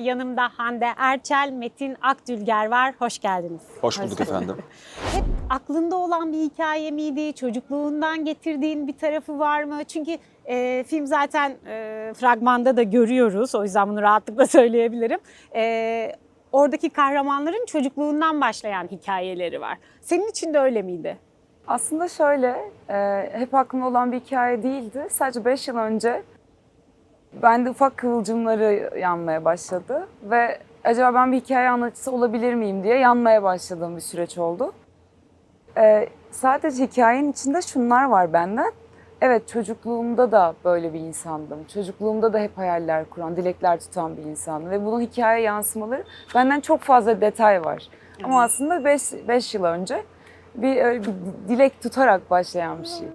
Yanımda Hande Erçel, Metin Akdülger var. Hoş geldiniz. Hoş bulduk efendim. Hep aklında olan bir hikaye miydi? Çocukluğundan getirdiğin bir tarafı var mı? Çünkü film zaten fragmanda da görüyoruz. O yüzden bunu rahatlıkla söyleyebilirim. Oradaki kahramanların çocukluğundan başlayan hikayeleri var. Senin için de öyle miydi? Aslında şöyle, hep aklımda olan bir hikaye değildi. Sadece 5 yıl önce bende ufak kıvılcımları yanmaya başladı. Ve acaba ben bir hikaye anlatıcısı olabilir miyim diye yanmaya başladığım bir süreç oldu. Sadece hikayenin içinde şunlar var benden. Evet, çocukluğumda da böyle bir insandım. Çocukluğumda da hep hayaller kuran, dilekler tutan bir insandım. Ve bunun hikaye yansımaları benden çok fazla detay var. Ama aslında 5 yıl önce bir dilek tutarak başlayan bir şey.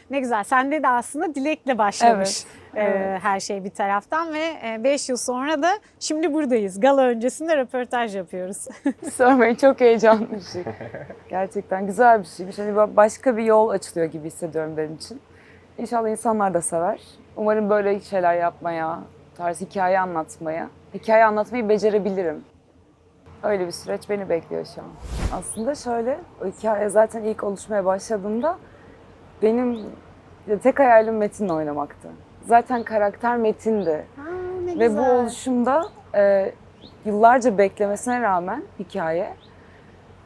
Ne güzel. Sende de aslında dilekle başlamış Evet. her şey bir taraftan ve 5 yıl sonra da şimdi buradayız. Gala öncesinde röportaj yapıyoruz. Sormayın, çok heyecanlı bir şey. Gerçekten güzel bir şeymiş. Hani başka bir yol açılıyor gibi hissediyorum benim için. İnşallah insanlar da sever. Umarım böyle şeyler yapmaya, tarz hikaye anlatmaya, hikaye anlatmayı becerebilirim. Öyle bir süreç beni bekliyor şu an. Aslında şöyle, o hikaye zaten ilk oluşmaya başladığında benim tek hayalim Metin'le oynamaktı. Zaten karakter Metin'di. Ne Ve güzel. bu oluşumda yıllarca beklemesine rağmen hikaye,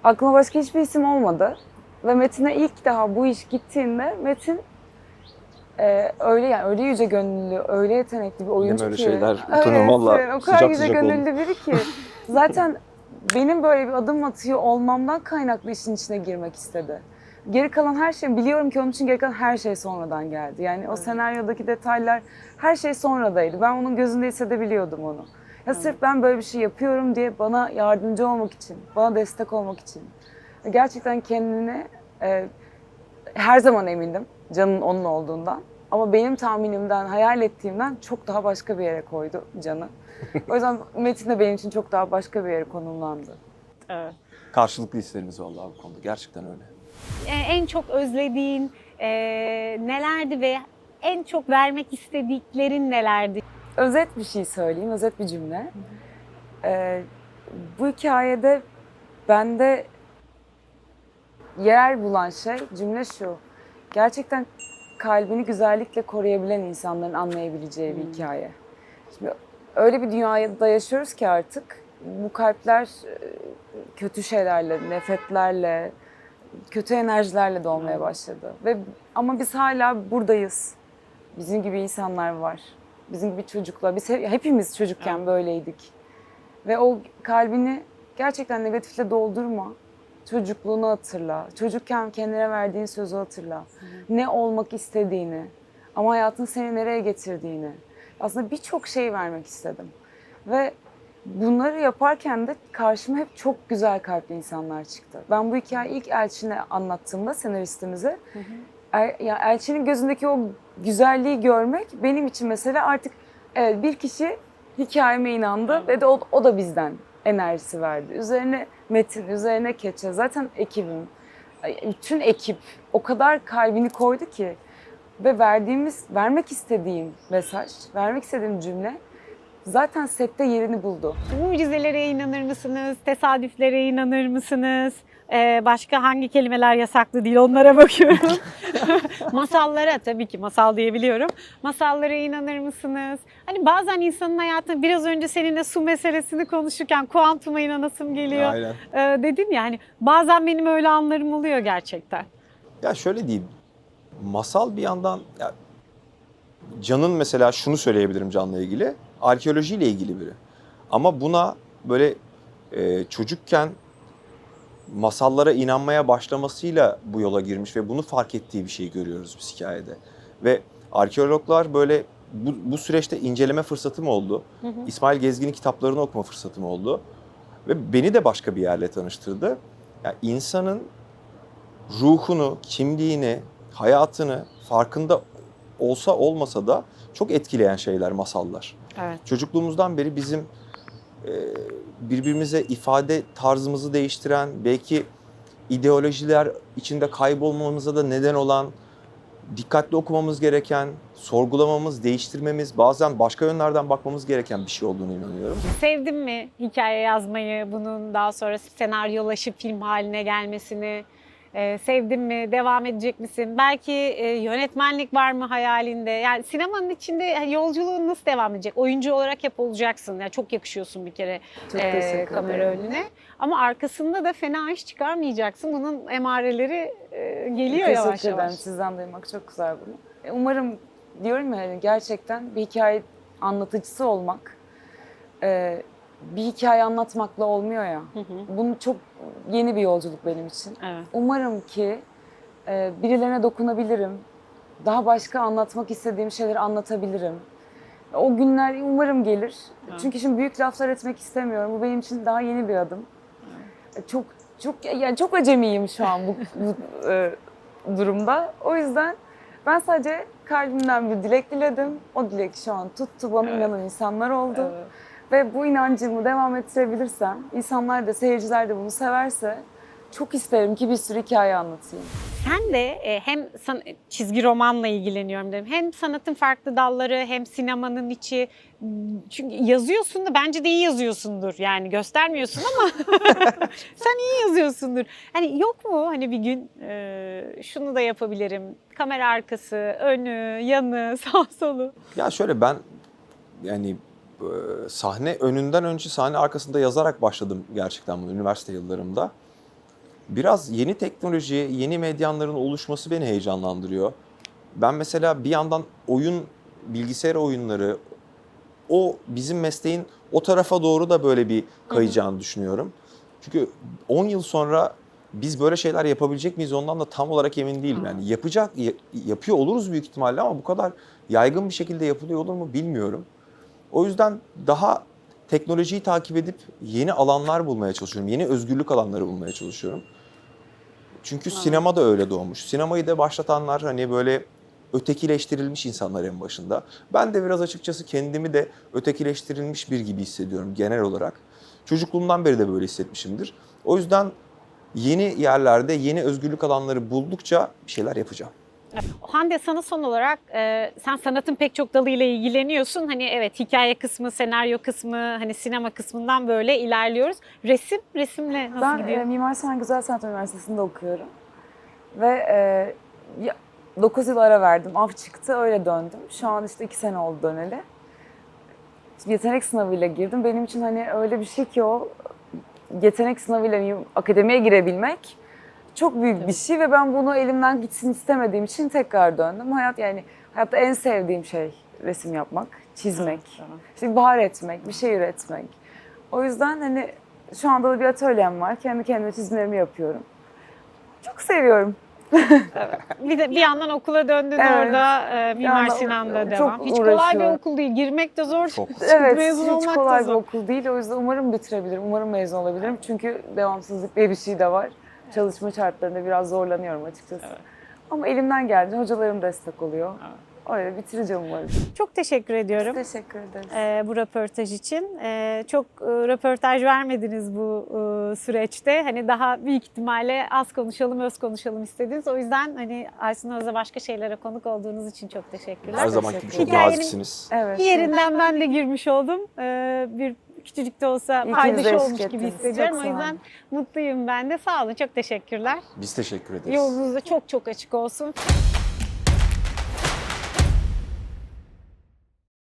aklıma başka hiçbir isim olmadı. Ve Metin'e ilk daha bu iş gittiğinde Metin öyle yüce gönüllü, öyle yetenekli bir oyuncu Öyle ki. şeyler utanıyorum valla, O kadar sıcak yüce sıcak oldu. gönüllü biri ki. Zaten benim böyle bir adım atıyor olmamdan kaynaklı işin içine girmek istedi. Geri kalan her şey, biliyorum ki onun için geri kalan her şey sonradan geldi. Yani o senaryodaki detaylar, her şey sonradaydı. Ben onun gözünde hissedebiliyordum onu. Ya sırf ben böyle bir şey yapıyorum diye bana yardımcı olmak için, bana destek olmak için. Gerçekten kendine her zaman emindim Can'ın onun olduğundan. Ama benim tahminimden, hayal ettiğimden çok daha başka bir yere koydu Can'ı. O yüzden Metin de benim için çok daha başka bir yere konumlandı. Evet. Karşılıklı hislerimiz vallahi bu konuda. Gerçekten öyle. En çok özlediğin nelerdi ve en çok vermek istediklerin nelerdi? Özet bir şey söyleyeyim, özet bir cümle. Bu hikayede bende yer bulan cümle şu. Gerçekten kalbini güzellikle koruyabilen insanların anlayabileceği bir hikaye. Şimdi öyle bir dünyada yaşıyoruz ki artık bu kalpler kötü şeylerle, nefretlerle, kötü enerjilerle dolmaya başladı. Ama biz hala buradayız. Bizim gibi insanlar var. Bizim gibi çocuklar. Biz hepimiz çocukken böyleydik. Ve o kalbini gerçekten negatifle doldurma. Çocukluğunu hatırla. Çocukken kendine verdiğin sözü hatırla. Ne olmak istediğini, ama hayatın seni nereye getirdiğini. Aslında birçok şey vermek istedim. Ve bunları yaparken de karşıma hep çok güzel kalpli insanlar çıktı. Ben bu hikayeyi ilk Elçin'e anlattığımda, senaristimize, ya Elçin'in gözündeki o güzelliği görmek benim için mesela artık evet, bir kişi hikayeme inandı ve de o da bizden enerjisi verdi. Üzerine Metin, üzerine Keçe, zaten ekibim, bütün ekip o kadar kalbini koydu ki ve vermek istediğim mesaj, vermek istediğim cümle zaten sette yerini buldu. Mucizelere inanır mısınız? Tesadüflere inanır mısınız? Başka hangi kelimeler yasaklı değil onlara bakıyorum. Masallara, tabii ki masal diyebiliyorum. Masallara inanır mısınız? Hani bazen insanın hayatında, biraz önce seninle su meselesini konuşurken kuantuma inanasım geliyor. Aynen. Dedin ya, hani bazen benim öyle anlarım oluyor gerçekten. Ya şöyle diyeyim. Masal bir yandan... Ya, Can'ın mesela şunu söyleyebilirim Can'la ilgili. Arkeolojiyle ilgili biri. Ama buna böyle çocukken masallara inanmaya başlamasıyla bu yola girmiş ve bunu fark ettiği bir şey görüyoruz biz hikayede. Ve arkeologlar böyle bu süreçte inceleme fırsatım oldu. İsmail Gezgin'in kitaplarını okuma fırsatım oldu. Ve beni de başka bir yerle tanıştırdı. Yani insanın ruhunu, kimliğini, hayatını farkında olsa olmasa da çok etkileyen şeyler masallar. Evet. Çocukluğumuzdan beri bizim birbirimize ifade tarzımızı değiştiren, belki ideolojiler içinde kaybolmamıza da neden olan dikkatli okumamız gereken, sorgulamamız, değiştirmemiz, bazen başka yönlerden bakmamız gereken bir şey olduğunu inanıyorum. Sevdin mi hikaye yazmayı, bunun daha sonra senaryolaşıp film haline gelmesini? Sevdin mi? Devam edecek misin? Belki yönetmenlik var mı hayalinde? Yani sinemanın içinde yolculuğun nasıl devam edecek? Oyuncu olarak hep olacaksın. Yani çok yakışıyorsun bir kere Çok teşekkür kamera ederim. önüne. Ama arkasında da fena iş çıkarmayacaksın. Bunun emareleri geliyor yavaş Teşekkür ederim. yavaş. Sizden duymak çok güzel bunu. Umarım diyorum ya hani gerçekten bir hikaye anlatıcısı olmak bir hikaye anlatmakla olmuyor ya. Hı hı. Bunun çok yeni bir yolculuk benim için. Evet. Umarım ki birilerine dokunabilirim. Daha başka anlatmak istediğim şeyleri anlatabilirim. O günler umarım gelir. Evet. Çünkü şimdi büyük laflar etmek istemiyorum. Bu benim için daha yeni bir adım. Yani çok acemiyim şu an bu durumda. O yüzden ben sadece kalbimden bir dilek diledim. O dilek şu an tuttu. Bana Evet. inanan insanlar oldu. Evet. Ve bu inancımı devam ettirebilirsem, insanlar da, seyirciler de bunu severse çok isterim ki bir sürü hikaye anlatayım. Sen de hem çizgi romanla ilgileniyorum dedim. Hem sanatın farklı dalları hem sinemanın içi. Çünkü yazıyorsun da bence de iyi yazıyorsundur. Yani göstermiyorsun ama sen iyi yazıyorsundur. Hani yok mu hani bir gün şunu da yapabilirim. Kamera arkası, önü, yanı, sağ solu. Ya şöyle ben yani sahne önünden önce sahne arkasında yazarak başladım gerçekten bunu üniversite yıllarımda. Biraz yeni teknoloji, yeni medyanların oluşması beni heyecanlandırıyor. Ben mesela bir yandan bilgisayar oyunları, o bizim mesleğin o tarafa doğru da böyle bir kayacağını düşünüyorum. Çünkü 10 yıl sonra biz böyle şeyler yapabilecek miyiz ondan da tam olarak emin değilim. Yani yapıyor oluruz büyük ihtimalle ama bu kadar yaygın bir şekilde yapılıyor olur mu bilmiyorum. O yüzden daha teknolojiyi takip edip yeni alanlar bulmaya çalışıyorum. Yeni özgürlük alanları bulmaya çalışıyorum. Çünkü sinema da öyle doğmuş. Sinemayı da başlatanlar hani böyle ötekileştirilmiş insanlar en başında. Ben de biraz açıkçası kendimi de ötekileştirilmiş bir gibi hissediyorum genel olarak. Çocukluğumdan beri de böyle hissetmişimdir. O yüzden yeni yerlerde yeni özgürlük alanları buldukça bir şeyler yapacağım. Hande sana son olarak sen sanatın pek çok dalıyla ilgileniyorsun. Hani evet hikaye kısmı, senaryo kısmı, hani sinema kısmından böyle ilerliyoruz. Resimle nasıl gidiyor? Ben Mimar Sinan Güzel Sanat Üniversitesi'nde okuyorum. Ve 9 yıl ara verdim. Af çıktı, öyle döndüm. Şu an işte 2 sene oldu döneli. Yetenek sınavıyla girdim. Benim için hani öyle bir şey ki o yetenek sınavıyla akademiye girebilmek çok büyük bir şey ve ben bunu elimden gitsin istemediğim için tekrar döndüm. Hayatta en sevdiğim şey resim yapmak, çizmek, işte bahar etmek, bir şey üretmek. O yüzden hani şu anda da bir atölyem var. Kendi kendime çizimlerimi yapıyorum. Çok seviyorum. Bir yandan okula döndün Evet. orada Mimar yandan Sinan'da çok devam. Hiç kolay bir uğraşıyorum. okul değil. Girmek de zor. Çok. Evet, mezun hiç olmak kolay da bir zor. okul değil. O yüzden umarım bitirebilirim, umarım mezun olabilirim. Çünkü devamsızlık diye bir şey de var. Çalışma şartlarında biraz zorlanıyorum açıkçası. Evet. Ama elimden geldiğince hocalarım destek oluyor. Öyle bitireceğim umarım. Çok teşekkür ediyorum Teşekkür ederiz. bu röportaj için. Çok röportaj vermediniz bu süreçte. Hani daha büyük ihtimalle az konuşalım, öz konuşalım istediniz. O yüzden hani Aysun Öz'e başka şeylere konuk olduğunuz için çok teşekkürler. Her zamanki gibi çok Hikayenin- naziksiniz. Evet. Bir yerinden ben de girmiş oldum. Bir küçücük de olsa İkiniz de paydaş eşlik olmuş gibi ettiniz. hissediyorum. Çok O sağ olun. yüzden mutluyum ben de. Sağ olun, çok teşekkürler. Biz teşekkür ederiz. Yolunuz da çok çok açık olsun.